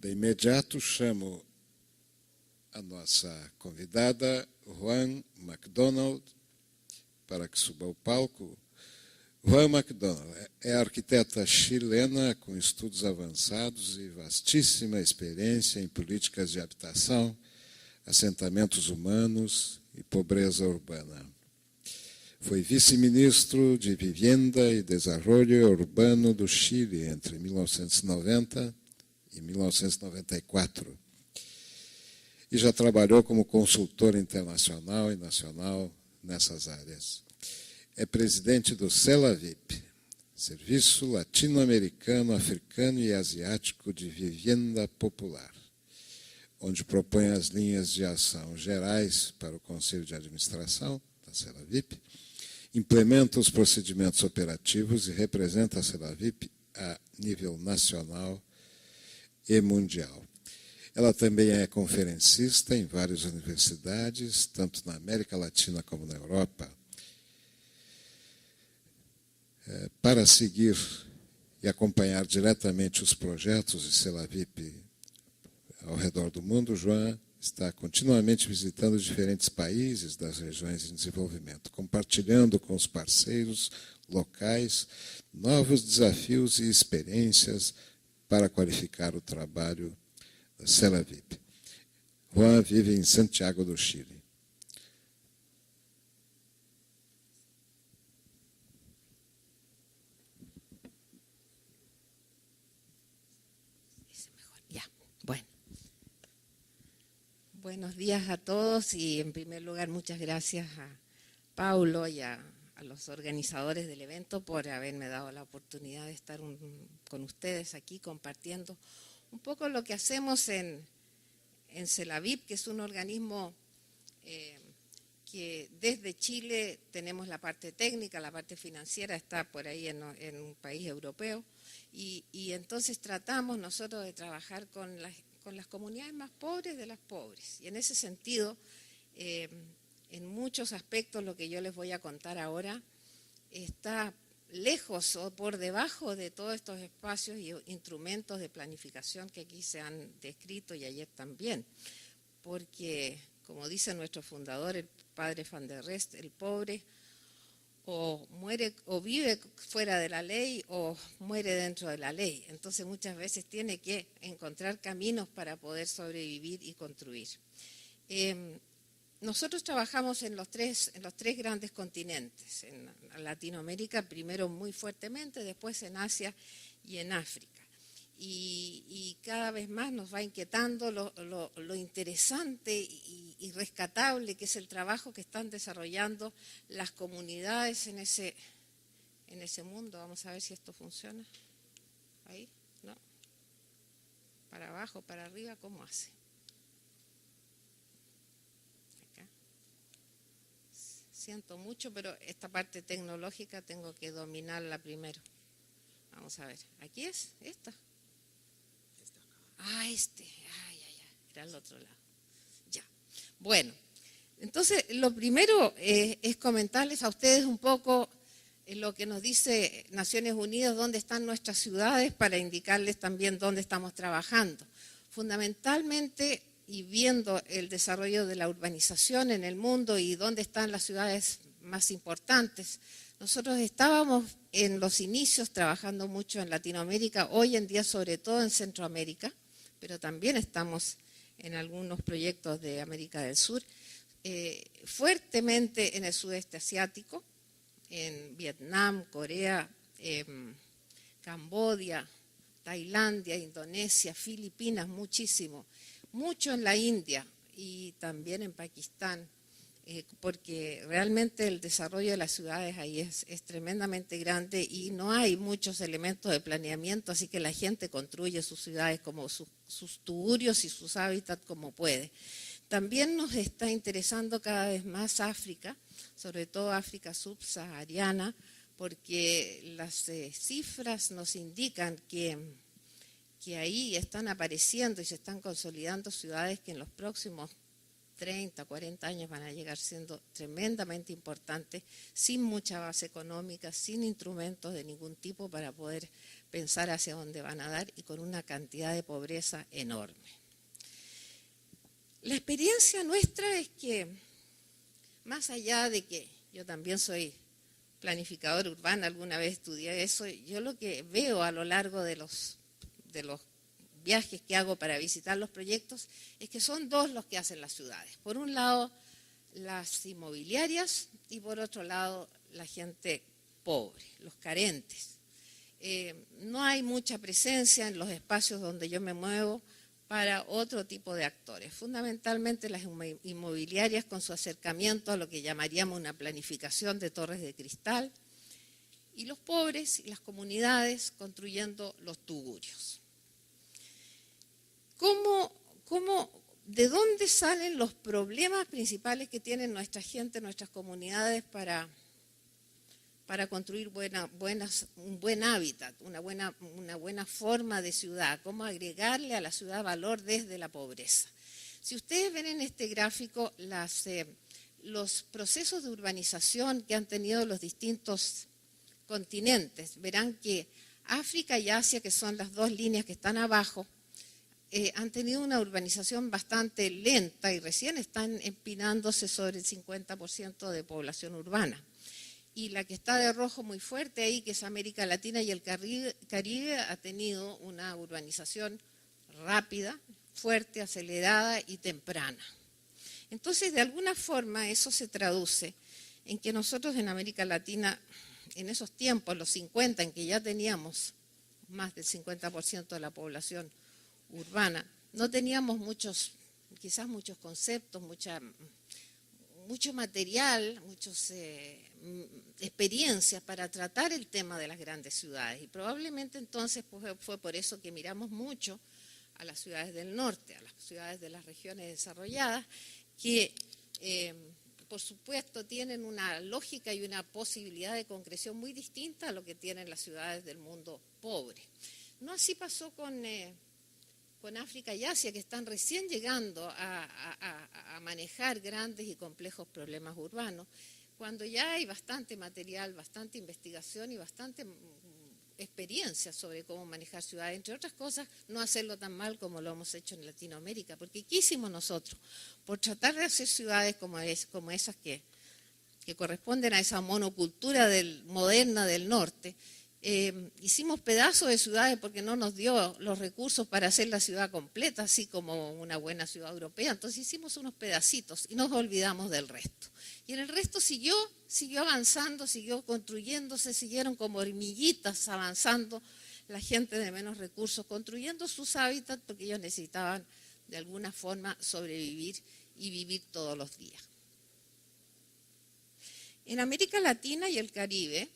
De imediato chamo a nossa convidada, Juan MacDonald, para que suba ao palco. Juan MacDonald é arquiteta chilena com estudos avançados e vastíssima experiência em políticas de habitação, assentamentos humanos e pobreza urbana. Foi vice-ministro de Vivienda e Desarrollo Urbano do Chile entre 1990 e 1994. E já trabalhou como consultor internacional e nacional nessas áreas. É presidente do CELAVIP, Serviço Latino-Americano, Africano e Asiático de Vivienda Popular, onde propõe as linhas de ação gerais para o Conselho de Administração da CELAVIP, implementa os procedimentos operativos e representa a CELAVIP a nível nacional e mundial. Ela também é conferencista em várias universidades, tanto na América Latina como na Europa. Para seguir e acompanhar diretamente os projetos de CELAVIP ao redor do mundo, João está continuamente visitando diferentes países das regiões em desenvolvimento, compartilhando com os parceiros locais novos desafios e experiências para qualificar o trabalho da CELAVIP. Juan vive em Santiago do Chile. Buenos días a todos y en primer lugar muchas gracias a Paulo y a los organizadores del evento por haberme dado la oportunidad de estar con ustedes aquí compartiendo un poco lo que hacemos en CELAVIP, que es un organismo que desde Chile tenemos la parte técnica, la parte financiera está por ahí en un país europeo y entonces tratamos nosotros de trabajar con las comunidades más pobres de las pobres. Y en ese sentido, en muchos aspectos lo que yo les voy a contar ahora está lejos o por debajo de todos estos espacios y instrumentos de planificación que aquí se han descrito y ayer también. Porque, como dice nuestro fundador, el padre Van der Rest, el pobre o muere o vive fuera de la ley o muere dentro de la ley. Entonces muchas veces tiene que encontrar caminos para poder sobrevivir y construir. Nosotros trabajamos en los tres grandes continentes, en Latinoamérica primero muy fuertemente, después en Asia y en África. Y cada vez más nos va inquietando lo interesante y rescatable que es el trabajo que están desarrollando las comunidades en ese mundo. Vamos a ver si esto funciona. Ahí, ¿no? Para abajo, para arriba, ¿cómo hace? Acá. Siento mucho, pero esta parte tecnológica tengo que dominarla primero. Vamos a ver, ¿aquí es? ¿Esta? Era al otro lado. Ya. Bueno, entonces lo primero es comentarles a ustedes un poco lo que nos dice Naciones Unidas, dónde están nuestras ciudades, para indicarles también dónde estamos trabajando. Fundamentalmente, y viendo el desarrollo de la urbanización en el mundo y dónde están las ciudades más importantes, nosotros estábamos en los inicios trabajando mucho en Latinoamérica, hoy en día sobre todo en Centroamérica, pero también estamos en algunos proyectos de América del Sur, fuertemente en el sudeste asiático, en Vietnam, Corea, Camboya, Tailandia, Indonesia, Filipinas, muchísimo, mucho en la India y también en Pakistán, porque realmente el desarrollo de las ciudades ahí es tremendamente grande y no hay muchos elementos de planeamiento, así que la gente construye sus ciudades como sus tugurios y sus hábitats como puede. También nos está interesando cada vez más África, sobre todo África subsahariana, porque las cifras nos indican que ahí están apareciendo y se están consolidando ciudades que en los próximos 30, 40 años van a llegar siendo tremendamente importantes, sin mucha base económica, sin instrumentos de ningún tipo para poder pensar hacia dónde van a dar y con una cantidad de pobreza enorme. La experiencia nuestra es que, más allá de que yo también soy planificadora urbana, alguna vez estudié eso, yo lo que veo a lo largo de los viajes que hago para visitar los proyectos es que son dos los que hacen las ciudades. Por un lado, las inmobiliarias y por otro lado, la gente pobre, los carentes. No hay mucha presencia en los espacios donde yo me muevo para otro tipo de actores. Fundamentalmente las inmobiliarias con su acercamiento a lo que llamaríamos una planificación de torres de cristal y los pobres y las comunidades construyendo los tugurios. ¿De dónde salen los problemas principales que tienen nuestra gente, nuestras comunidades para construir un buen hábitat, una buena forma de ciudad? ¿Cómo agregarle a la ciudad valor desde la pobreza? Si ustedes ven en este gráfico los procesos de urbanización que han tenido los distintos continentes, verán que África y Asia, que son las dos líneas que están abajo, han tenido una urbanización bastante lenta y recién están empinándose sobre el 50% de población urbana. Y la que está de rojo muy fuerte ahí, que es América Latina y el Caribe, ha tenido una urbanización rápida, fuerte, acelerada y temprana. Entonces, de alguna forma, eso se traduce en que nosotros en América Latina, en esos tiempos, los 50, en que ya teníamos más del 50% de la población urbana, no teníamos quizás muchos conceptos, mucho material, muchas experiencias para tratar el tema de las grandes ciudades. Y probablemente entonces fue por eso que miramos mucho a las ciudades del norte, a las ciudades de las regiones desarrolladas, que por supuesto tienen una lógica y una posibilidad de concreción muy distinta a lo que tienen las ciudades del mundo pobre. No así pasó con África y Asia, que están recién llegando a manejar grandes y complejos problemas urbanos, cuando ya hay bastante material, bastante investigación y bastante experiencia sobre cómo manejar ciudades, entre otras cosas, no hacerlo tan mal como lo hemos hecho en Latinoamérica, porque ¿qué hicimos nosotros? Por tratar de hacer ciudades como esas que corresponden a esa monocultura moderna del norte, hicimos pedazos de ciudades porque no nos dio los recursos para hacer la ciudad completa, así como una buena ciudad europea. Entonces hicimos unos pedacitos y nos olvidamos del resto. Y en el resto siguió avanzando, siguió construyéndose, siguieron como hormiguitas avanzando la gente de menos recursos, construyendo sus hábitats porque ellos necesitaban de alguna forma sobrevivir y vivir todos los días. En América Latina y el Caribe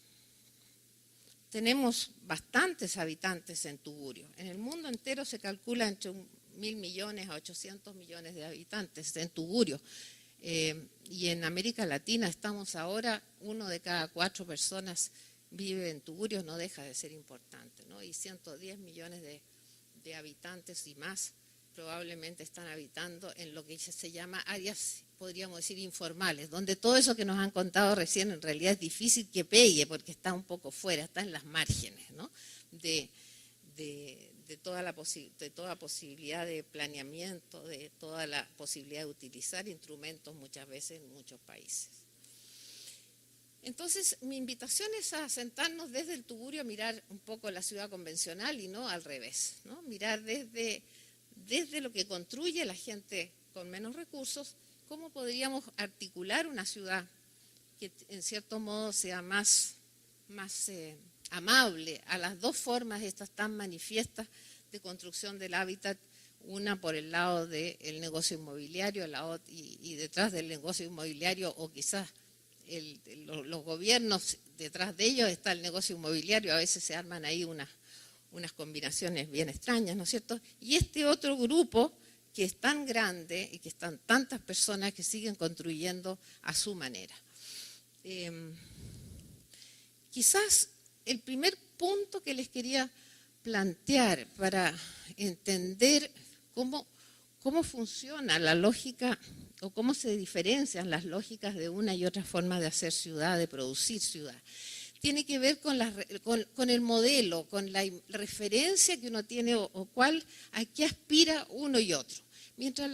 tenemos bastantes habitantes en tugurio. En el mundo entero se calcula entre 1.000 millones a 800 millones de habitantes en tugurio. Y en América Latina estamos ahora, 1 de cada 4 personas vive en tugurios, no deja de ser importante, ¿no? Y 110 millones de habitantes y más probablemente están habitando en lo que se llama áreas, podríamos decir, informales, donde todo eso que nos han contado recién en realidad es difícil que pegue porque está un poco fuera, está en las márgenes, ¿no? de toda posibilidad de planeamiento, de toda la posibilidad de utilizar instrumentos muchas veces en muchos países. Entonces, mi invitación es a sentarnos desde el tugurio a mirar un poco la ciudad convencional y no al revés, ¿no? Mirar desde lo que construye la gente con menos recursos, cómo podríamos articular una ciudad que en cierto modo sea más amable a las dos formas estas tan manifiestas de construcción del hábitat, una por el lado del negocio inmobiliario y detrás del negocio inmobiliario, o quizás los gobiernos detrás de ellos está el negocio inmobiliario, a veces se arman ahí unas combinaciones bien extrañas, ¿no es cierto? Y este otro grupo que es tan grande y que están tantas personas que siguen construyendo a su manera. Quizás el primer punto que les quería plantear para entender cómo cómo funciona la lógica o cómo se diferencian las lógicas de una y otra forma de hacer ciudad, de producir ciudad. Tiene que ver con el modelo, con la referencia que uno tiene a qué aspira uno y otro. Mientras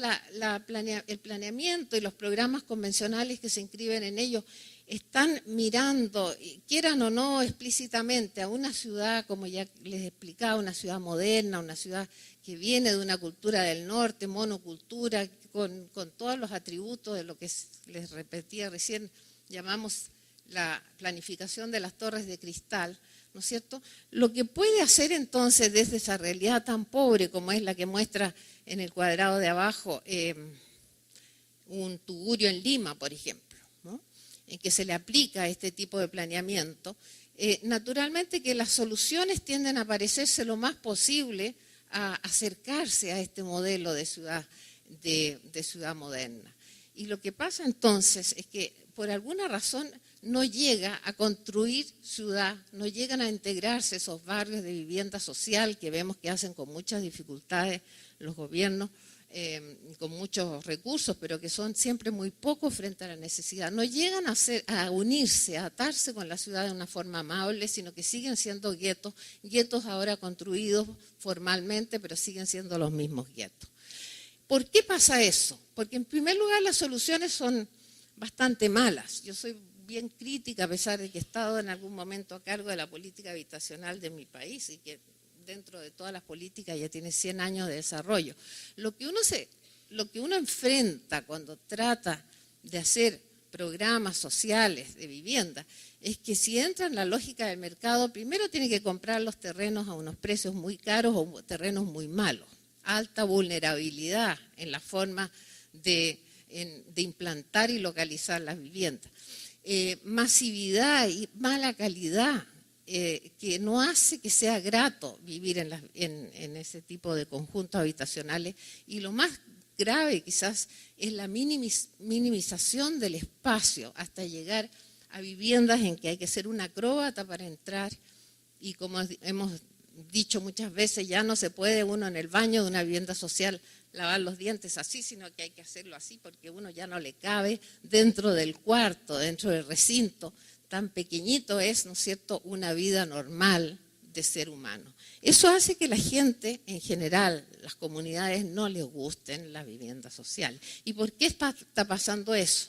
el planeamiento y los programas convencionales que se inscriben en ellos están mirando, quieran o no explícitamente, a una ciudad, como ya les explicaba, una ciudad moderna, una ciudad que viene de una cultura del norte, monocultura, con todos los atributos de lo que les repetía recién, llamamos la planificación de las torres de cristal, ¿no es cierto? Lo que puede hacer entonces desde esa realidad tan pobre como es la que muestra en el cuadrado de abajo un Tugurio en Lima, por ejemplo, ¿no? En que se le aplica este tipo de planeamiento, naturalmente que las soluciones tienden a parecerse lo más posible a acercarse a este modelo de ciudad moderna. Y lo que pasa entonces es que por alguna razón no llega a construir ciudad, no llegan a integrarse esos barrios de vivienda social que vemos que hacen con muchas dificultades los gobiernos, con muchos recursos, pero que son siempre muy pocos frente a la necesidad. No llegan a unirse, a atarse con la ciudad de una forma amable, sino que siguen siendo guetos ahora construidos formalmente, pero siguen siendo los mismos guetos. ¿Por qué pasa eso? Porque en primer lugar las soluciones son bastante malas. Yo soy bien crítica, a pesar de que he estado en algún momento a cargo de la política habitacional de mi país y que dentro de todas las políticas ya tiene 100 años de desarrollo. Lo que uno enfrenta cuando trata de hacer programas sociales de vivienda es que si entra en la lógica del mercado, primero tiene que comprar los terrenos a unos precios muy caros o terrenos muy malos. Alta vulnerabilidad en la forma de implantar y localizar las viviendas. Masividad y mala calidad que no hace que sea grato vivir en ese tipo de conjuntos habitacionales, y lo más grave quizás es la minimización del espacio hasta llegar a viviendas en que hay que ser un acróbata para entrar, y como hemos dicho muchas veces, ya no se puede uno en el baño de una vivienda social lavar los dientes así, sino que hay que hacerlo así porque uno ya no le cabe dentro del cuarto, dentro del recinto. Tan pequeñito es, ¿no es cierto?, una vida normal de ser humano. Eso hace que la gente, en general, las comunidades, no les gusten la vivienda social. ¿Y por qué está pasando eso?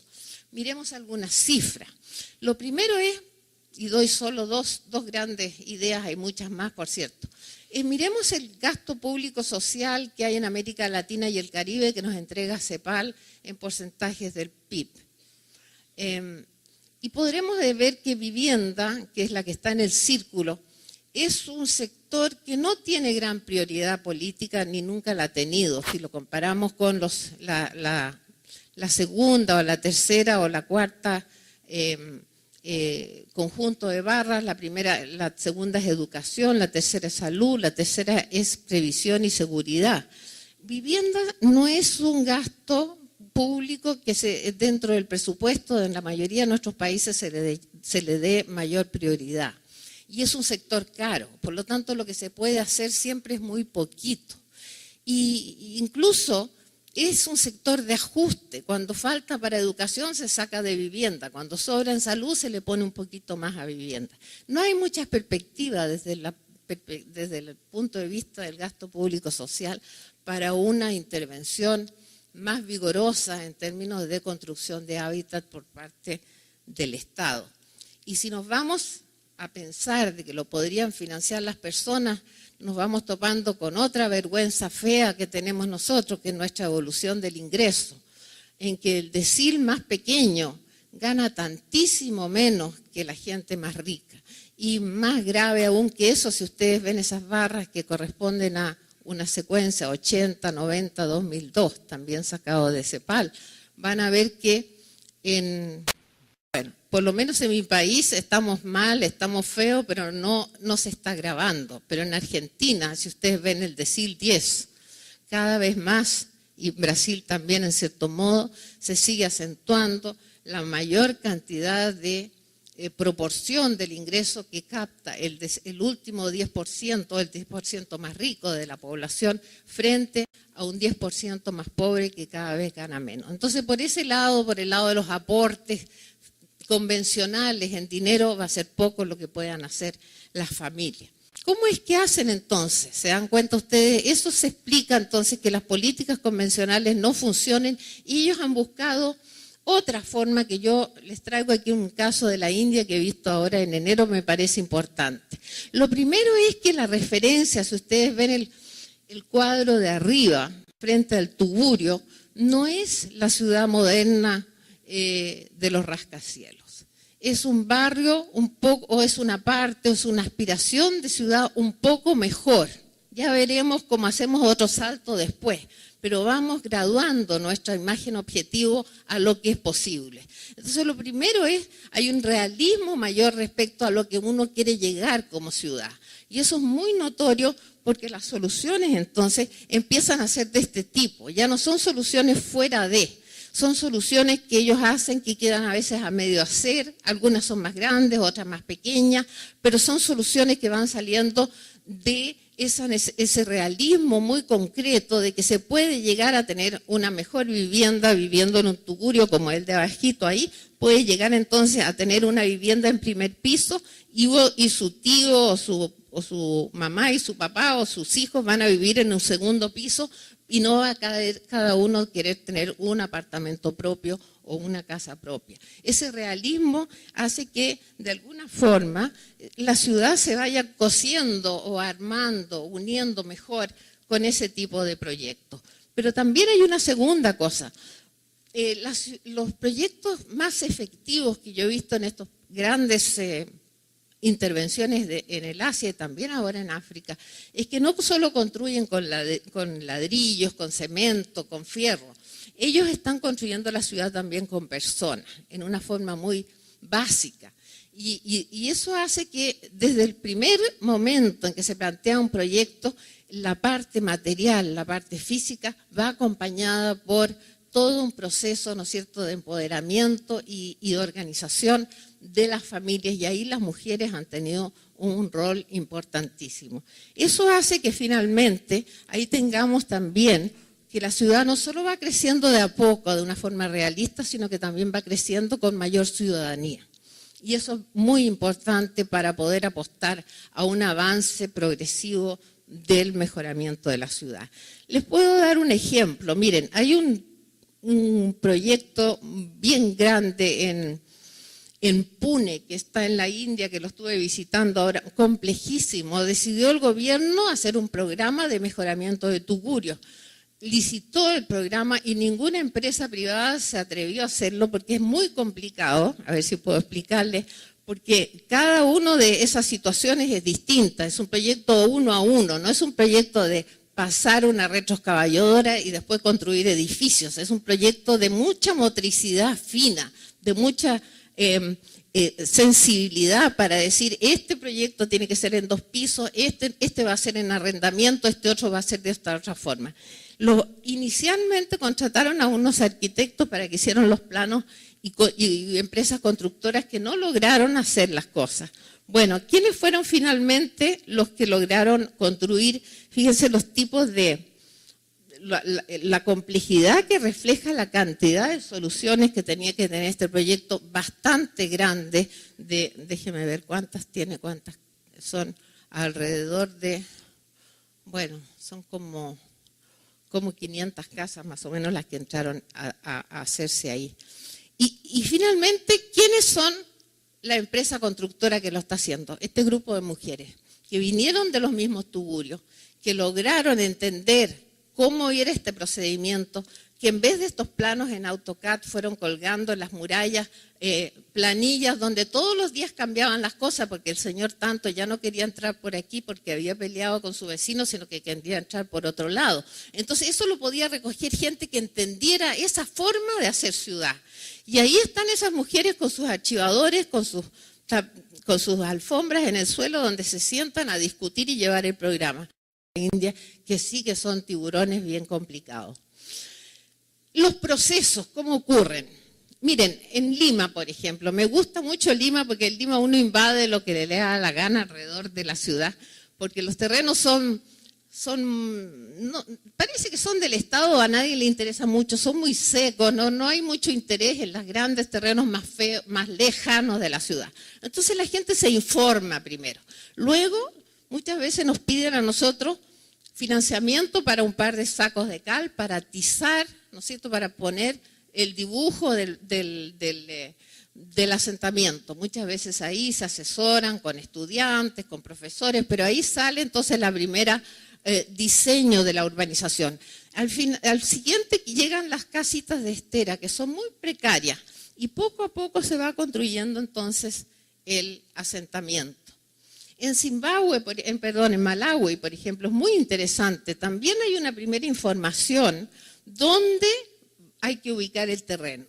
Miremos algunas cifras. Lo primero es, y doy solo dos grandes ideas, hay muchas más, por cierto. Miremos el gasto público social que hay en América Latina y el Caribe que nos entrega CEPAL en porcentajes del PIB. Y podremos ver que vivienda, que es la que está en el círculo, es un sector que no tiene gran prioridad política ni nunca la ha tenido. Si lo comparamos con la segunda o la tercera o la cuarta conjunto de barras, la segunda es educación, la tercera es salud, la tercera es previsión y seguridad. Vivienda no es un gasto público que dentro del presupuesto en la mayoría de nuestros países se le dé mayor prioridad. Y es un sector caro, por lo tanto lo que se puede hacer siempre es muy poquito. Y incluso es un sector de ajuste. Cuando falta para educación se saca de vivienda, cuando sobra en salud se le pone un poquito más a vivienda. No hay muchas perspectivas desde el punto de vista del gasto público social para una intervención más vigorosa en términos de construcción de hábitat por parte del Estado. Y si nos vamos a pensar de que lo podrían financiar las personas, nos vamos topando con otra vergüenza fea que tenemos nosotros, que es nuestra evolución del ingreso, en que el decil más pequeño gana tantísimo menos que la gente más rica. Y más grave aún que eso, si ustedes ven esas barras que corresponden a una secuencia 80, 90, 2002, también sacado de CEPAL, van a ver que por lo menos en mi país estamos mal, estamos feos, pero no se está agravando. Pero en Argentina, si ustedes ven el decil 10, cada vez más, y en Brasil también en cierto modo, se sigue acentuando la mayor cantidad de proporción del ingreso que capta el último 10%, el 10% más rico de la población, frente a un 10% más pobre que cada vez gana menos. Entonces, por ese lado, por el lado de los aportes convencionales en dinero, va a ser poco lo que puedan hacer las familias. ¿Cómo es que hacen entonces? ¿Se dan cuenta ustedes? Eso se explica entonces que las políticas convencionales no funcionen y ellos han buscado otra forma, que yo les traigo aquí un caso de la India que he visto ahora en enero, me parece importante. Lo primero es que la referencia, si ustedes ven el cuadro de arriba, frente al Tugurio, no es la ciudad moderna de los rascacielos. Es un barrio un poco, o es una parte, o es una aspiración de ciudad un poco mejor. Ya veremos cómo hacemos otro salto después, pero vamos graduando nuestra imagen objetivo a lo que es posible. Entonces, lo primero es, hay un realismo mayor respecto a lo que uno quiere llegar como ciudad. Y eso es muy notorio porque las soluciones entonces empiezan a ser de este tipo. Ya no son soluciones fuera de, son soluciones que ellos hacen que quedan a veces a medio hacer. Algunas son más grandes, otras más pequeñas, pero son soluciones que van saliendo de ese realismo muy concreto de que se puede llegar a tener una mejor vivienda viviendo en un tugurio como el de abajito ahí, puede llegar entonces a tener una vivienda en primer piso y su tío o su mamá y su papá o sus hijos van a vivir en un segundo piso y no va a cada uno querer tener un apartamento propio o una casa propia. Ese realismo hace que, de alguna forma, la ciudad se vaya cosiendo o armando, uniendo mejor con ese tipo de proyectos. Pero también hay una segunda cosa. Los proyectos más efectivos que yo he visto en estos grandes intervenciones en el Asia y también ahora en África, es que no solo construyen con ladrillos, con cemento, con fierro. Ellos están construyendo la ciudad también con personas, en una forma muy básica. Y eso hace que desde el primer momento en que se plantea un proyecto, la parte material, la parte física, va acompañada por todo un proceso, ¿no es cierto?, de empoderamiento y de organización de las familias, y ahí las mujeres han tenido un rol importantísimo. Eso hace que finalmente ahí tengamos también que la ciudad no solo va creciendo de a poco, de una forma realista, sino que también va creciendo con mayor ciudadanía. Y eso es muy importante para poder apostar a un avance progresivo del mejoramiento de la ciudad. Les puedo dar un ejemplo. Miren, hay un proyecto bien grande en Pune, que está en la India, que lo estuve visitando ahora, complejísimo. Decidió el gobierno hacer un programa de mejoramiento de tugurios. Licitó el programa y ninguna empresa privada se atrevió a hacerlo porque es muy complicado, a ver si puedo explicarles, porque cada una de esas situaciones es distinta, es un proyecto uno a uno, no es un proyecto de pasar una retroexcavadora y después construir edificios, es un proyecto de mucha motricidad fina, de mucha sensibilidad para decir, este proyecto tiene que ser en 2 pisos, este va a ser en arrendamiento, este otro va a ser de esta otra forma. Inicialmente contrataron a unos arquitectos para que hicieran los planos y empresas constructoras que no lograron hacer las cosas. Bueno, ¿quiénes fueron finalmente los que lograron construir? Fíjense los tipos de la complejidad que refleja la cantidad de soluciones que tenía que tener este proyecto bastante grande. Déjeme ver cuántas tiene, cuántas son alrededor de, bueno, son como 500 casas más o menos las que entraron a hacerse ahí. Y finalmente, ¿quiénes son la empresa constructora que lo está haciendo? Este grupo de mujeres que vinieron de los mismos tugurios, que lograron entender cómo era este procedimiento, que en vez de estos planos en AutoCAD fueron colgando en las murallas planillas donde todos los días cambiaban las cosas, porque el señor tanto ya no quería entrar por aquí porque había peleado con su vecino, sino que quería entrar por otro lado. Entonces eso lo podía recoger gente que entendiera esa forma de hacer ciudad. Y ahí están esas mujeres con sus archivadores, con sus alfombras en el suelo donde se sientan a discutir y llevar el programa. En India, que sí que son tiburones bien complicados. Los procesos, ¿cómo ocurren? Miren, en Lima, por ejemplo, me gusta mucho Lima porque en Lima uno invade lo que le da la gana alrededor de la ciudad, porque los terrenos parece que son del Estado, a nadie le interesa mucho, son muy secos, no hay mucho interés en los grandes terrenos más feos, más lejanos de la ciudad. Entonces la gente se informa primero. Luego, muchas veces nos piden a nosotros financiamiento para un par de sacos de cal, para atizar, ¿no es cierto?, para poner el dibujo del asentamiento. Muchas veces ahí se asesoran con estudiantes, con profesores, pero ahí sale entonces la primera diseño de la urbanización. Al siguiente llegan las casitas de estera, que son muy precarias, y poco a poco se va construyendo entonces el asentamiento. En en Malawi, por ejemplo, es muy interesante. También hay una primera información donde hay que ubicar el terreno.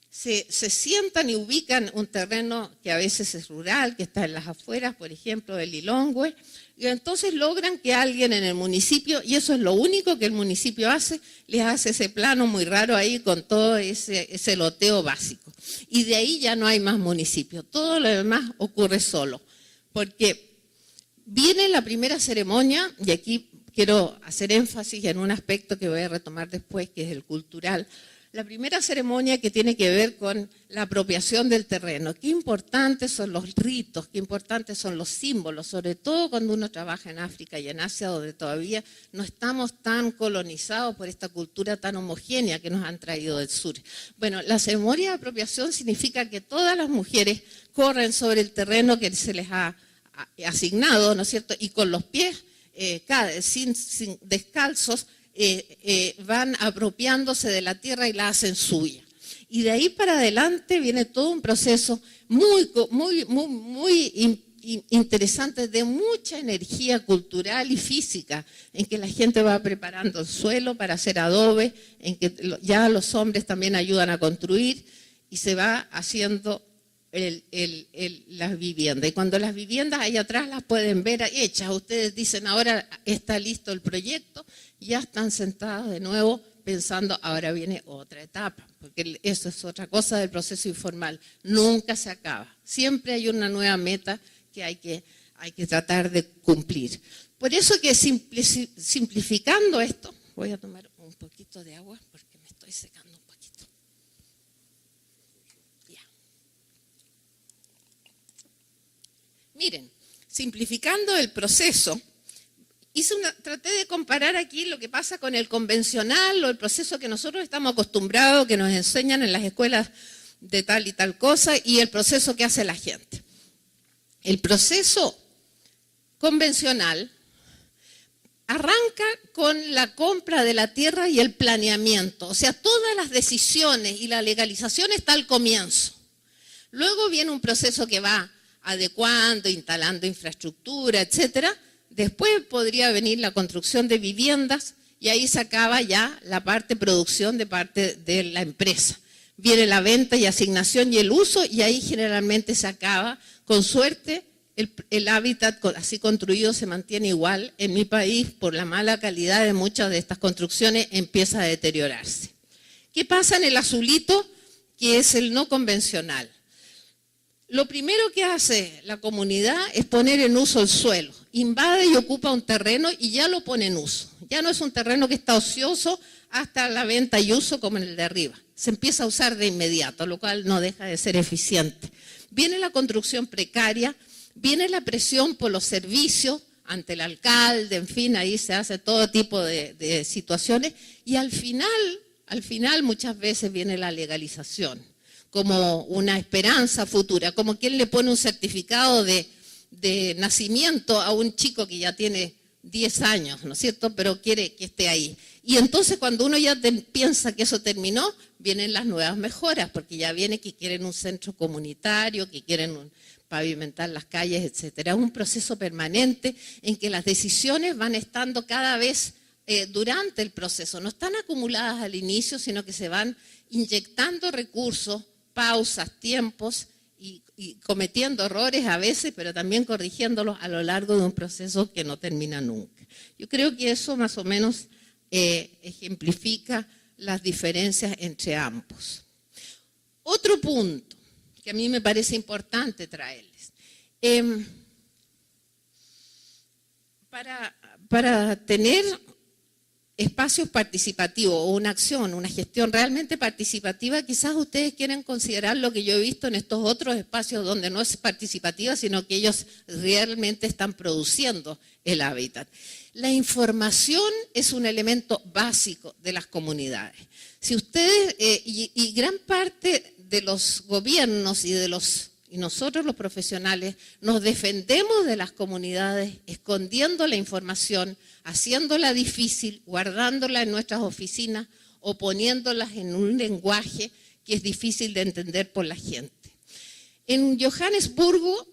Se sientan y ubican un terreno que a veces es rural, que está en las afueras, por ejemplo, de Lilongwe, y entonces logran que alguien en el municipio, y eso es lo único que el municipio hace, les hace ese plano muy raro ahí con todo ese loteo básico. Y de ahí ya no hay más municipio, todo lo demás ocurre solo. Porque viene la primera ceremonia, y aquí quiero hacer énfasis en un aspecto que voy a retomar después, que es el cultural. La primera ceremonia que tiene que ver con la apropiación del terreno. Qué importantes son los ritos, qué importantes son los símbolos, sobre todo cuando uno trabaja en África y en Asia, donde todavía no estamos tan colonizados por esta cultura tan homogénea que nos han traído del sur. Bueno, la ceremonia de apropiación significa que todas las mujeres corren sobre el terreno que se les ha asignado, ¿no es cierto?, y con los pies descalzos, van apropiándose de la tierra y la hacen suya. Y de ahí para adelante viene todo un proceso muy interesante, de mucha energía cultural y física, en que la gente va preparando el suelo para hacer adobe, en que ya los hombres también ayudan a construir, y se va haciendo las viviendas. Y cuando las viviendas ahí atrás las pueden ver hechas, ustedes dicen ahora está listo el proyecto, ya están sentados de nuevo pensando ahora viene otra etapa, porque eso es otra cosa del proceso informal, nunca se acaba, siempre hay una nueva meta que hay que tratar de cumplir. Por eso que simplificando esto, voy a tomar un poquito de agua porque me estoy secando un poquito. Ya. Miren, simplificando el proceso, traté de comparar aquí lo que pasa con el convencional o el proceso que nosotros estamos acostumbrados, que nos enseñan en las escuelas de tal y tal cosa, y el proceso que hace la gente. El proceso convencional arranca con la compra de la tierra y el planeamiento, o sea, todas las decisiones y la legalización está al comienzo. Luego viene un proceso que va adecuando, instalando infraestructura, etcétera. Después podría venir la construcción de viviendas y ahí se acaba ya la parte producción de parte de la empresa. Viene la venta y asignación y el uso, y ahí generalmente se acaba. Con suerte, el hábitat así construido se mantiene igual. En mi país, por la mala calidad de muchas de estas construcciones, empieza a deteriorarse. ¿Qué pasa en el azulito, que es el no convencional? Lo primero que hace la comunidad es poner en uso el suelo. Invade y ocupa un terreno y ya lo pone en uso. Ya no es un terreno que está ocioso hasta la venta y uso como en el de arriba. Se empieza a usar de inmediato, lo cual no deja de ser eficiente. Viene la construcción precaria, viene la presión por los servicios ante el alcalde, en fin, ahí se hace todo tipo de situaciones, y al final muchas veces viene la legalización, como una esperanza futura, como quien le pone un certificado de nacimiento a un chico que ya tiene 10 años, ¿no es cierto?, pero quiere que esté ahí. Y entonces cuando uno ya piensa que eso terminó, vienen las nuevas mejoras, porque ya viene que quieren un centro comunitario, que quieren pavimentar las calles, etcétera. Es un proceso permanente en que las decisiones van estando cada vez durante el proceso, no están acumuladas al inicio, sino que se van inyectando recursos, pausas, tiempos, y cometiendo errores a veces, pero también corrigiéndolos a lo largo de un proceso que no termina nunca. Yo creo que eso más o menos ejemplifica las diferencias entre ambos. Otro punto que a mí me parece importante traerles. Para tener espacios participativos o una acción, una gestión realmente participativa, quizás ustedes quieren considerar lo que yo he visto en estos otros espacios donde no es participativa, sino que ellos realmente están produciendo el hábitat. La información es un elemento básico de las comunidades. Si ustedes, y gran parte de los gobiernos y nosotros los profesionales nos defendemos de las comunidades escondiendo la información, haciéndola difícil, guardándola en nuestras oficinas o poniéndolas en un lenguaje que es difícil de entender por la gente. En Johannesburgo,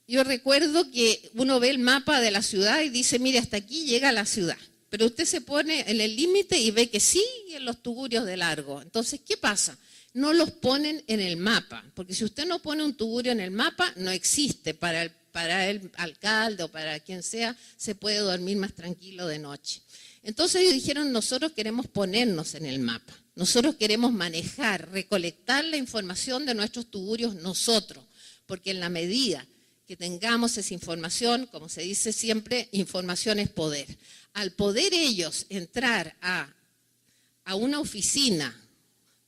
yo recuerdo que uno ve el mapa de la ciudad y dice, mire, hasta aquí llega la ciudad. Pero usted se pone en el límite y ve que siguen los tugurios de largo. Entonces, ¿qué pasa? No los ponen en el mapa, porque si usted no pone un tugurio en el mapa, no existe. Para el alcalde o para quien sea, se puede dormir más tranquilo de noche. Entonces ellos dijeron, nosotros queremos ponernos en el mapa, nosotros queremos manejar, recolectar la información de nuestros tugurios nosotros, porque en la medida que tengamos esa información, como se dice siempre, información es poder. Al poder ellos entrar a una oficina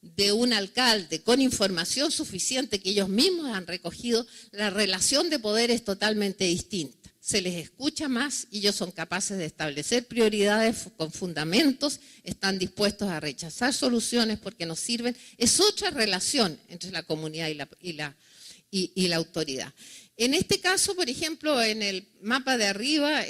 de un alcalde con información suficiente que ellos mismos han recogido, la relación de poder es totalmente distinta. Se les escucha más y ellos son capaces de establecer prioridades con fundamentos, están dispuestos a rechazar soluciones porque nos sirven. Es otra relación entre la comunidad y la autoridad. En este caso, por ejemplo, en el mapa de arriba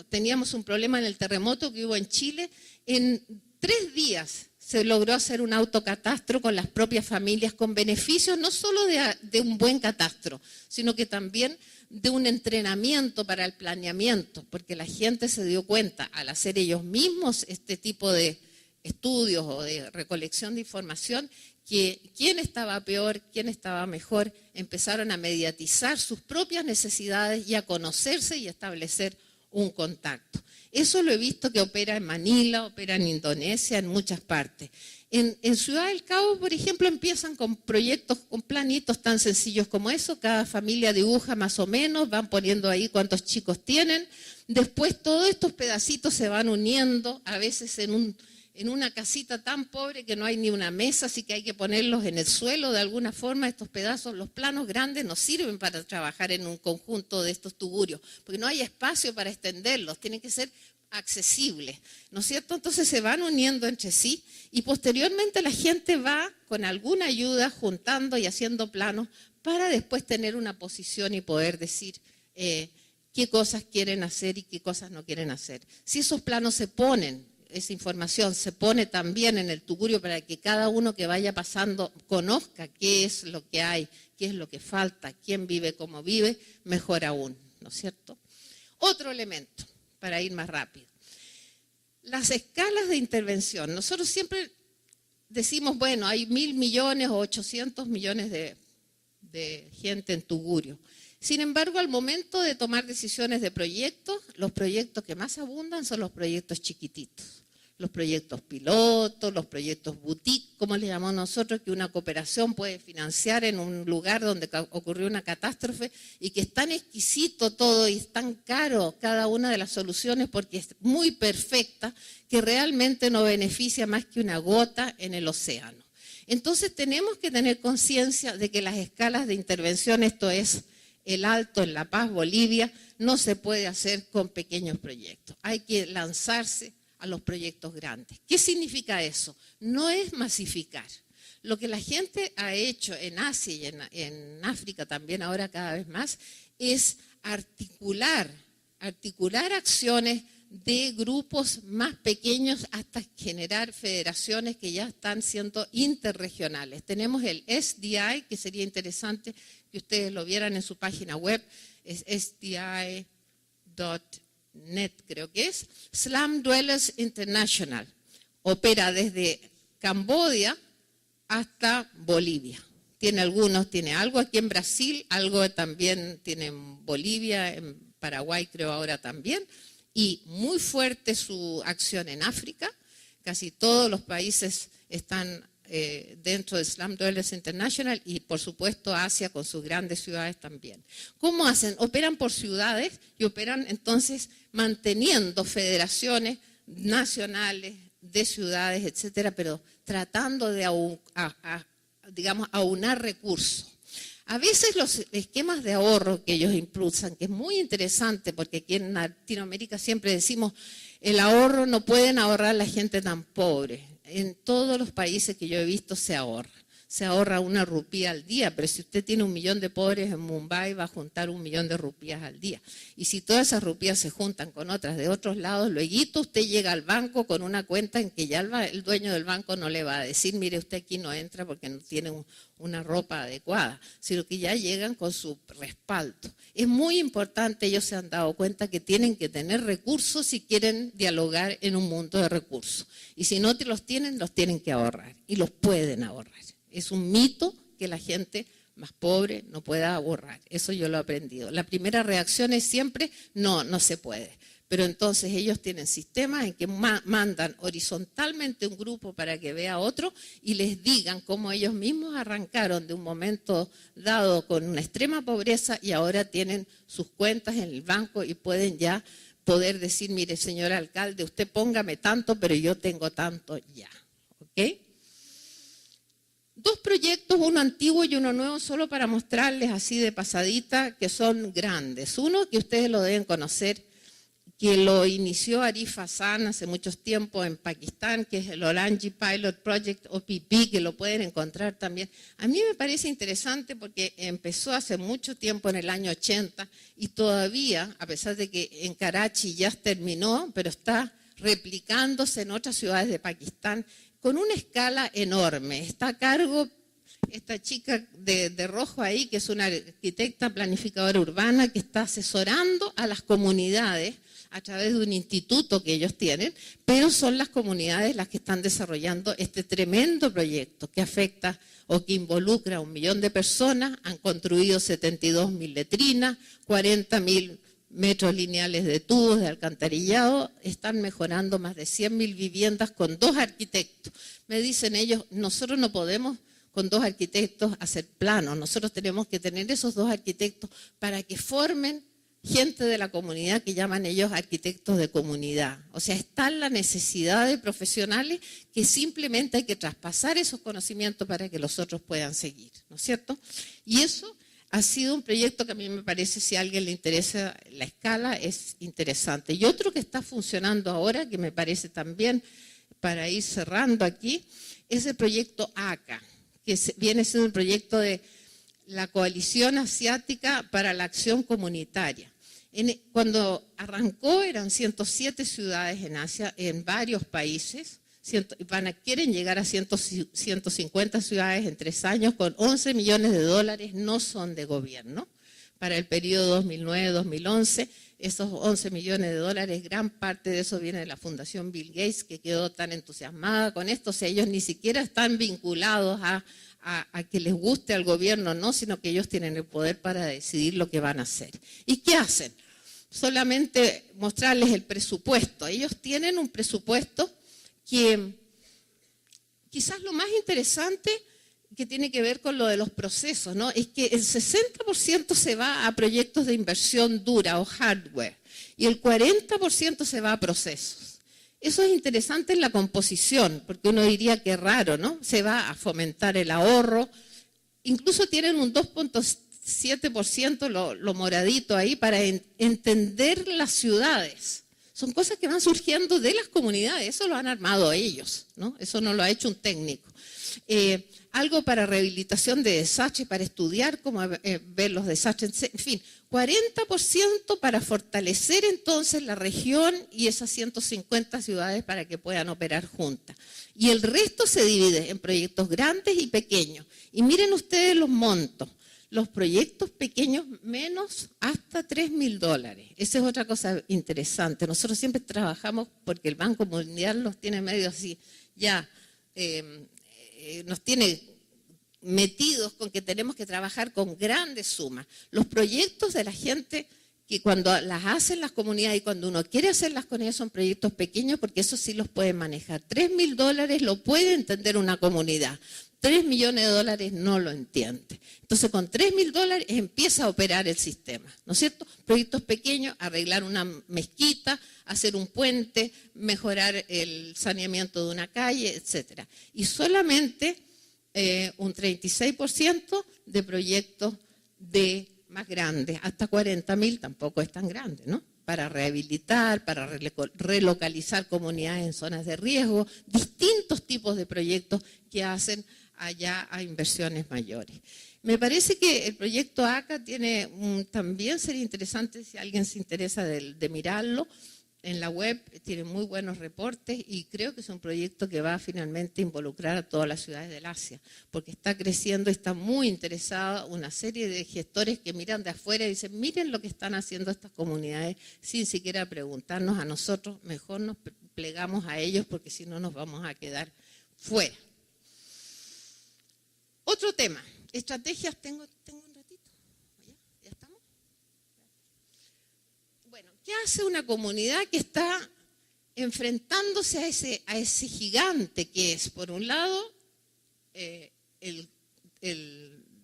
teníamos un problema en el terremoto que hubo en Chile. En 3 días se logró hacer un autocatastro con las propias familias, con beneficios no solo de un buen catastro, sino que también de un entrenamiento para el planeamiento, porque la gente se dio cuenta al hacer ellos mismos este tipo de estudios o de recolección de información, que quién estaba peor, quién estaba mejor, empezaron a mediatizar sus propias necesidades y a conocerse y establecer un contacto. Eso lo he visto que opera en Manila, opera en Indonesia, en muchas partes. En Ciudad del Cabo, por ejemplo, empiezan con proyectos, con planitos tan sencillos como eso. Cada familia dibuja más o menos, van poniendo ahí cuántos chicos tienen. Después todos estos pedacitos se van uniendo, a veces en una casita tan pobre que no hay ni una mesa, así que hay que ponerlos en el suelo de alguna forma. Estos pedazos, los planos grandes no sirven para trabajar en un conjunto de estos tugurios, porque no hay espacio para extenderlos, tienen que ser accesibles, ¿no es cierto? Entonces se van uniendo entre sí y posteriormente la gente va con alguna ayuda juntando y haciendo planos para después tener una posición y poder decir qué cosas quieren hacer y qué cosas no quieren hacer. Si esos planos se ponen, esa información se pone también en el tugurio para que cada uno que vaya pasando conozca qué es lo que hay, qué es lo que falta, quién vive como vive, mejor aún, ¿no es cierto? Otro elemento, para ir más rápido. Las escalas de intervención. Nosotros siempre decimos, bueno, hay 1.000 millones o 800 millones de gente en tugurio. Sin embargo, al momento de tomar decisiones de proyectos, los proyectos que más abundan son los proyectos chiquititos. Los proyectos pilotos, los proyectos boutique, como le llamamos nosotros, que una cooperación puede financiar en un lugar donde ocurrió una catástrofe y que es tan exquisito todo y es tan caro cada una de las soluciones porque es muy perfecta que realmente no beneficia más que una gota en el océano. Entonces tenemos que tener conciencia de que las escalas de intervención, esto es el Alto en La Paz, Bolivia, no se puede hacer con pequeños proyectos. Hay que lanzarse a los proyectos grandes. ¿Qué significa eso? No es masificar. Lo que la gente ha hecho en Asia y en África también ahora cada vez más es articular acciones de grupos más pequeños hasta generar federaciones que ya están siendo interregionales. Tenemos el SDI, que sería interesante que ustedes lo vieran en su página web, es sdi.net, creo que es, Slum Dwellers International. Opera desde Camboya hasta Bolivia. Tiene algo aquí en Brasil, algo también tiene en Bolivia, en Paraguay creo ahora también, y muy fuerte su acción en África. Casi todos los países están dentro de Slum Dwellers International y por supuesto Asia con sus grandes ciudades también. ¿Cómo hacen? Operan por ciudades y operan entonces manteniendo federaciones nacionales de ciudades, etcétera, pero tratando de aunar recursos. A veces los esquemas de ahorro que ellos impulsan, que es muy interesante porque aquí en Latinoamérica siempre decimos el ahorro no pueden ahorrar la gente tan pobre. En todos los países que yo he visto se ahorra 1 rupia al día, pero si usted tiene 1 millón de pobres en Mumbai va a juntar 1 millón de rupias al día. Y si todas esas rupias se juntan con otras de otros lados, luego usted llega al banco con una cuenta en que ya el dueño del banco no le va a decir, mire usted aquí no entra porque no tiene una ropa adecuada, sino que ya llegan con su respaldo. Es muy importante, ellos se han dado cuenta que tienen que tener recursos si quieren dialogar en un mundo de recursos. Y si no los tienen que ahorrar y los pueden ahorrar. Es un mito que la gente más pobre no pueda ahorrar. Eso yo lo he aprendido. La primera reacción es siempre, no se puede. Pero entonces ellos tienen sistemas en que mandan horizontalmente un grupo para que vea a otro y les digan cómo ellos mismos arrancaron de un momento dado con una extrema pobreza y ahora tienen sus cuentas en el banco y pueden ya poder decir, mire señor alcalde, usted póngame tanto, pero yo tengo tanto ya. ¿Ok? 2 proyectos, uno antiguo y uno nuevo, solo para mostrarles así de pasadita que son grandes. Uno que ustedes lo deben conocer, que lo inició Arif Hassan hace mucho tiempo en Pakistán, que es el Orange Pilot Project, OPP, que lo pueden encontrar también. A mí me parece interesante porque empezó hace mucho tiempo, en el año 80, y todavía, a pesar de que en Karachi ya terminó, pero está replicándose en otras ciudades de Pakistán, con una escala enorme. Está a cargo esta chica de rojo ahí, que es una arquitecta planificadora urbana, que está asesorando a las comunidades a través de un instituto que ellos tienen, pero son las comunidades las que están desarrollando este tremendo proyecto que afecta o que involucra a 1 millón de personas. Han construido 72.000 letrinas, 40.000 metros lineales de tubos de alcantarillado, están mejorando más de 100.000 viviendas con 2 arquitectos. Me dicen ellos, nosotros no podemos con 2 arquitectos hacer planos, nosotros tenemos que tener esos 2 arquitectos para que formen gente de la comunidad que llaman ellos arquitectos de comunidad. O sea, está la necesidad de profesionales que simplemente hay que traspasar esos conocimientos para que los otros puedan seguir, ¿no es cierto? Y eso ha sido un proyecto que a mí me parece, si a alguien le interesa la escala, es interesante. Y otro que está funcionando ahora, que me parece también, para ir cerrando aquí, es el proyecto ACA, que viene siendo el proyecto de la Coalición Asiática para la Acción Comunitaria. Cuando arrancó eran 107 ciudades en Asia, en varios países, quieren llegar a 150 ciudades en 3 años con 11 millones de dólares, no son de gobierno. Para el periodo 2009-2011, esos 11 millones de dólares, gran parte de eso viene de la Fundación Bill Gates, que quedó tan entusiasmada con esto. O sea, ellos ni siquiera están vinculados a que les guste al gobierno, no, sino que ellos tienen el poder para decidir lo que van a hacer. ¿Y qué hacen? Solamente mostrarles el presupuesto. Ellos tienen un presupuesto que quizás lo más interesante que tiene que ver con lo de los procesos, ¿no? Es que el 60% se va a proyectos de inversión dura o hardware y el 40% se va a procesos. Eso es interesante en la composición, porque uno diría que es raro, ¿no? Se va a fomentar el ahorro, incluso tienen un 2.7%, lo moradito ahí, para entender las ciudades. Son cosas que van surgiendo de las comunidades, eso lo han armado ellos, ¿no? Eso no lo ha hecho un técnico. Algo para rehabilitación de desastres, para estudiar cómo ver los desastres, en fin, 40% para fortalecer entonces la región y esas 150 ciudades para que puedan operar juntas. Y el resto se divide en proyectos grandes y pequeños. Y miren ustedes los montos. Los proyectos pequeños menos hasta $3.000. Esa es otra cosa interesante. Nosotros siempre trabajamos porque el Banco Mundial nos tiene medio así, ya nos tiene metidos con que tenemos que trabajar con grandes sumas. Los proyectos de la gente que cuando las hacen las comunidades y cuando uno quiere hacerlas con ellas son proyectos pequeños porque eso sí los pueden manejar. $3.000 lo puede entender una comunidad. $3 millones no lo entiende. Entonces, con $3.000 empieza a operar el sistema, ¿no es cierto? Proyectos pequeños, arreglar una mezquita, hacer un puente, mejorar el saneamiento de una calle, etc. Y solamente un 36% de proyectos más grandes, hasta 40.000 tampoco es tan grande, ¿no? Para rehabilitar, para relocalizar comunidades en zonas de riesgo, distintos tipos de proyectos que hacen allá a inversiones mayores. Me parece que el proyecto ACA también sería interesante si alguien se interesa de mirarlo. En la web tiene muy buenos reportes y creo que es un proyecto que va a finalmente involucrar a todas las ciudades del Asia, porque está creciendo y está muy interesada una serie de gestores que miran de afuera y dicen, miren lo que están haciendo estas comunidades sin siquiera preguntarnos a nosotros, mejor nos plegamos a ellos porque si no nos vamos a quedar fuera. Otro tema, estrategias, tengo un ratito, ¿ya estamos? Bueno, ¿qué hace una comunidad que está enfrentándose a ese gigante que es, por un lado, el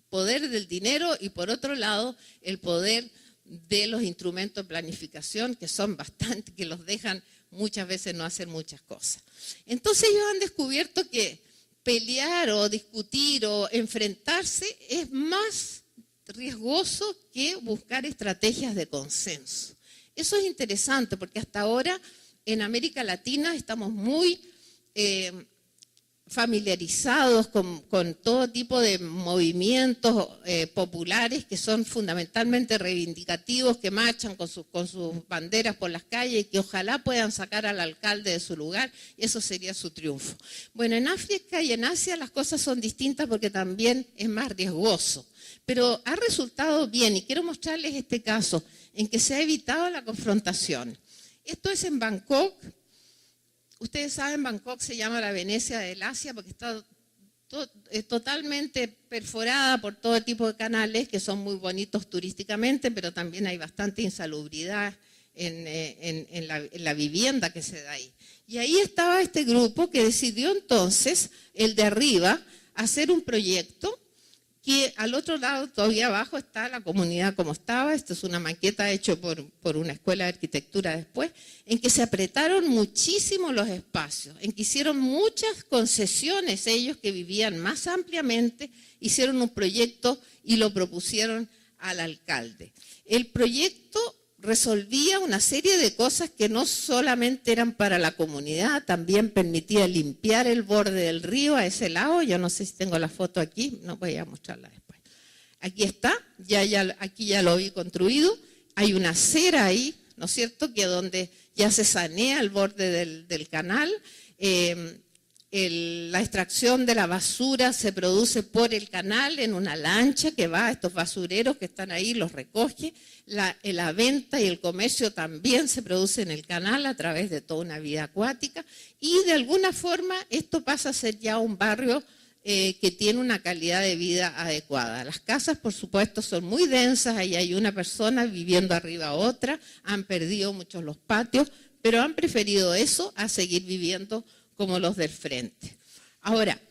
poder del dinero y por otro lado, el poder de los instrumentos de planificación que son bastante, que los dejan muchas veces no hacer muchas cosas? Entonces ellos han descubierto que pelear o discutir o enfrentarse es más riesgoso que buscar estrategias de consenso. Eso es interesante porque hasta ahora en América Latina estamos muy familiarizados con todo tipo de movimientos populares que son fundamentalmente reivindicativos, que marchan con sus banderas por las calles y que ojalá puedan sacar al alcalde de su lugar, y eso sería su triunfo. Bueno, en África y en Asia las cosas son distintas porque también es más riesgoso, pero ha resultado bien y quiero mostrarles este caso en que se ha evitado la confrontación. Esto es en Bangkok. Ustedes saben, Bangkok se llama la Venecia del Asia porque está totalmente perforada por todo tipo de canales que son muy bonitos turísticamente, pero también hay bastante insalubridad en la vivienda que se da ahí. Y ahí estaba este grupo que decidió entonces, el de arriba, hacer un proyecto que al otro lado, todavía abajo, está la comunidad como estaba. Esto es una maqueta hecha por una escuela de arquitectura después, en que se apretaron muchísimo los espacios, en que hicieron muchas concesiones ellos que vivían más ampliamente, hicieron un proyecto y lo propusieron al alcalde. El proyecto resolvía una serie de cosas que no solamente eran para la comunidad, también permitía limpiar el borde del río a ese lado. Yo no sé si tengo la foto aquí, no voy a mostrarla después. Aquí está, aquí ya lo vi construido, hay una acera ahí, ¿no es cierto?, que donde ya se sanea el borde del canal. La extracción de la basura se produce por el canal en una lancha que va a estos basureros que están ahí, los recoge. La venta y el comercio también se produce en el canal a través de toda una vida acuática y de alguna forma esto pasa a ser ya un barrio que tiene una calidad de vida adecuada. Las casas, por supuesto, son muy densas, ahí hay una persona viviendo arriba a otra, han perdido muchos los patios, pero han preferido eso a seguir viviendo como los del frente. Ahora,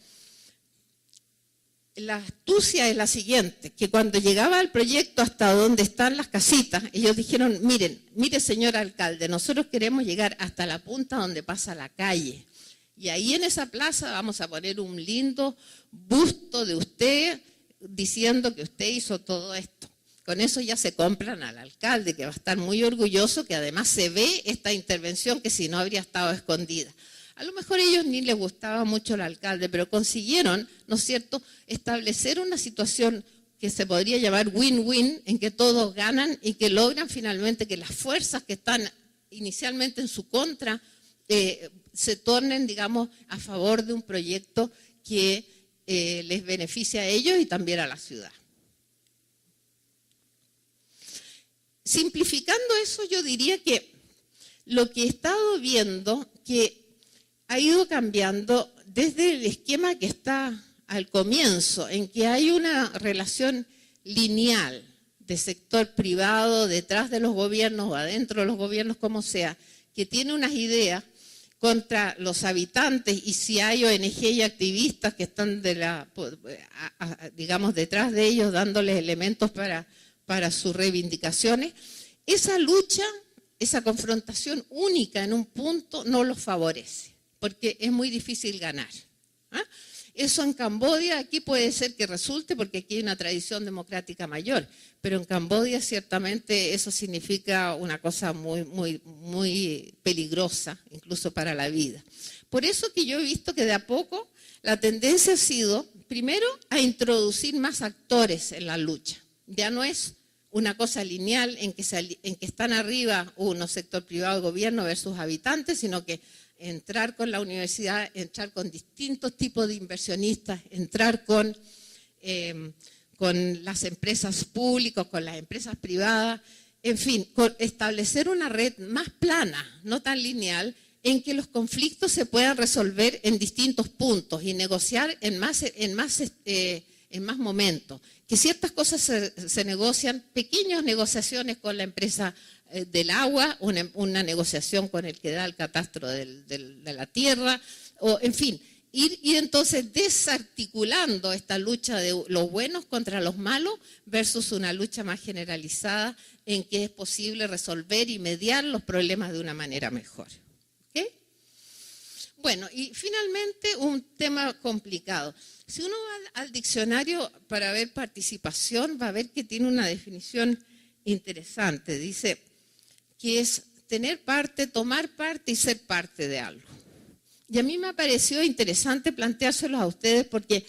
la astucia es la siguiente, que cuando llegaba el proyecto hasta donde están las casitas, ellos dijeron, mire señor alcalde, nosotros queremos llegar hasta la punta donde pasa la calle. Y ahí en esa plaza vamos a poner un lindo busto de usted diciendo que usted hizo todo esto. Con eso ya se compran al alcalde, que va a estar muy orgulloso, que además se ve esta intervención que si no habría estado escondida. A lo mejor a ellos ni les gustaba mucho el alcalde, pero consiguieron, ¿no es cierto?, establecer una situación que se podría llamar win-win, en que todos ganan y que logran finalmente que las fuerzas que están inicialmente en su contra se tornen, digamos, a favor de un proyecto que les beneficia a ellos y también a la ciudad. Simplificando eso, yo diría que lo que he estado viendo que ha ido cambiando desde el esquema que está al comienzo, en que hay una relación lineal de sector privado detrás de los gobiernos o adentro de los gobiernos, como sea, que tiene unas ideas contra los habitantes, y si hay ONG y activistas que están digamos, detrás de ellos dándoles elementos para sus reivindicaciones, esa lucha, esa confrontación única en un punto no los favorece, porque es muy difícil ganar. Eso en Camboya, aquí puede ser que resulte porque aquí hay una tradición democrática mayor, pero en Camboya ciertamente eso significa una cosa muy peligrosa, incluso para la vida. Por eso que yo he visto que de a poco la tendencia ha sido, primero, a introducir más actores en la lucha. Ya no es una cosa lineal en que están arriba uno, sector privado, gobierno versus habitantes, sino que entrar con la universidad, entrar con distintos tipos de inversionistas, entrar con las empresas públicas, con las empresas privadas, en fin, establecer una red más plana, no tan lineal, en que los conflictos se puedan resolver en distintos puntos y negociar en más momentos. Que ciertas cosas se negocian, pequeñas negociaciones con la empresa del agua, una negociación con el que da el catastro de la tierra, o en fin, ir entonces desarticulando esta lucha de los buenos contra los malos versus una lucha más generalizada en que es posible resolver y mediar los problemas de una manera mejor. ¿Okay? Bueno, y finalmente un tema complicado. Si uno va al diccionario para ver participación, va a ver que tiene una definición interesante. Dice que es tener parte, tomar parte y ser parte de algo. Y a mí me ha parecido interesante planteárselos a ustedes porque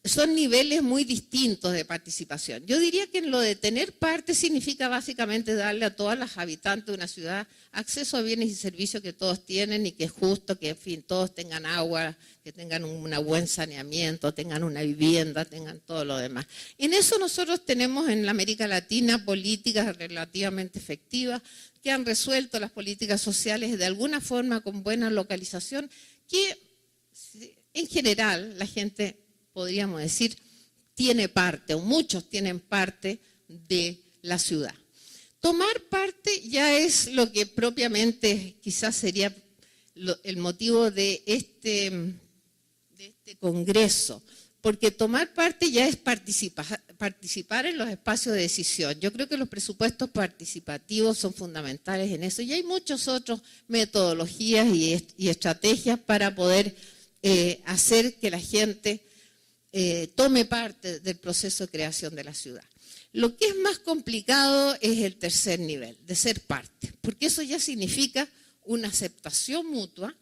son niveles muy distintos de participación. Yo diría que en lo de tener parte significa básicamente darle a todas las habitantes de una ciudad acceso a bienes y servicios que todos tienen y que es justo que, en fin, todos tengan agua, que tengan un buen saneamiento, tengan una vivienda, tengan todo lo demás. En eso nosotros tenemos en la América Latina políticas relativamente efectivas que han resuelto las políticas sociales de alguna forma con buena localización, que en general la gente, podríamos decir, tiene parte, o muchos tienen parte de la ciudad. Tomar parte ya es lo que propiamente quizás sería el motivo de este congreso, porque tomar parte ya es participar en los espacios de decisión. Yo creo que los presupuestos participativos son fundamentales en eso, y hay muchas otras metodologías y estrategias para poder hacer que la gente tome parte del proceso de creación de la ciudad. Lo que es más complicado es el tercer nivel, de ser parte, porque eso ya significa una aceptación mutua,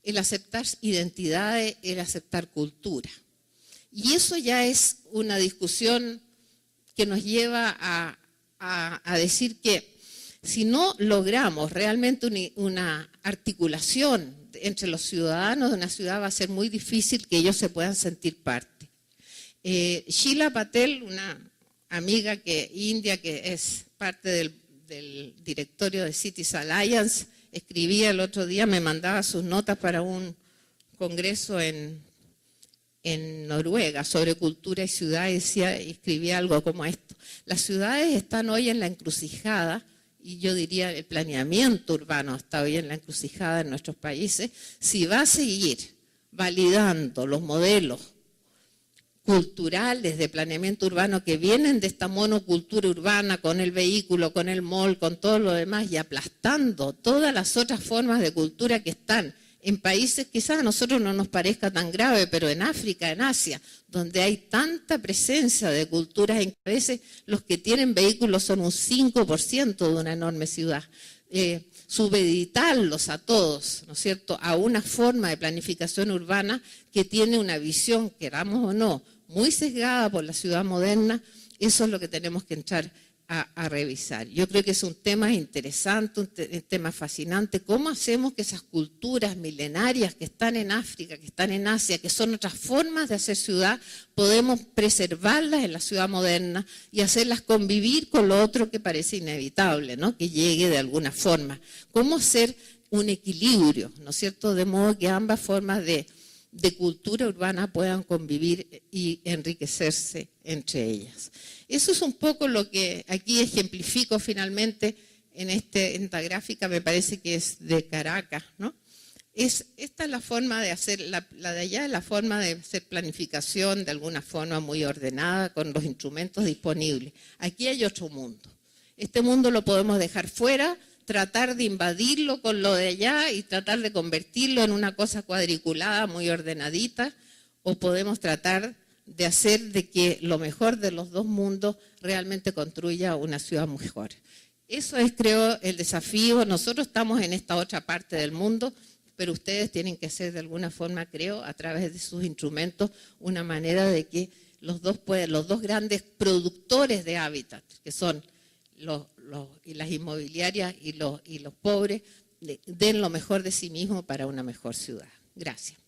el aceptar identidades, el aceptar cultura. Y eso ya es una discusión que nos lleva a decir que si no logramos realmente una articulación entre los ciudadanos de una ciudad, va a ser muy difícil que ellos se puedan sentir parte. Sheila Patel, una amiga india que es parte del directorio de Cities Alliance, escribía el otro día, me mandaba sus notas para un congreso en Noruega sobre cultura y ciudad, y escribía algo como esto: las ciudades están hoy en la encrucijada, y yo diría el planeamiento urbano está hoy en la encrucijada en nuestros países, si va a seguir validando los modelos culturales de planeamiento urbano que vienen de esta monocultura urbana con el vehículo, con el mall, con todo lo demás, y aplastando todas las otras formas de cultura que están en países, quizás a nosotros no nos parezca tan grave, pero en África, en Asia, donde hay tanta presencia de culturas, en que a veces los que tienen vehículos son un 5% de una enorme ciudad. Subeditarlos a todos, ¿no es cierto?, a una forma de planificación urbana que tiene una visión, queramos o no, muy sesgada por la ciudad moderna, eso es lo que tenemos que entrar a revisar. Yo creo que es un tema interesante, un tema fascinante. ¿Cómo hacemos que esas culturas milenarias que están en África, que están en Asia, que son otras formas de hacer ciudad, podemos preservarlas en la ciudad moderna y hacerlas convivir con lo otro que parece inevitable, ¿no?, que llegue de alguna forma? ¿Cómo hacer un equilibrio, ¿no es cierto?, de modo que ambas formas de de cultura urbana puedan convivir y enriquecerse entre ellas. Eso es un poco lo que aquí ejemplifico finalmente en esta gráfica, me parece que es de Caracas, ¿no? Esta es la forma de hacer, la de allá es la forma de hacer planificación de alguna forma muy ordenada con los instrumentos disponibles. Aquí hay otro mundo. Este mundo lo podemos dejar fuera, tratar de invadirlo con lo de allá y tratar de convertirlo en una cosa cuadriculada, muy ordenadita, o podemos tratar de hacer de que lo mejor de los dos mundos realmente construya una ciudad mejor. Eso es, creo, el desafío. Nosotros estamos en esta otra parte del mundo, pero ustedes tienen que hacer de alguna forma, creo, a través de sus instrumentos, una manera de que los dos grandes productores de hábitat, que son las inmobiliarias y los pobres, den lo mejor de sí mismos para una mejor ciudad. Gracias.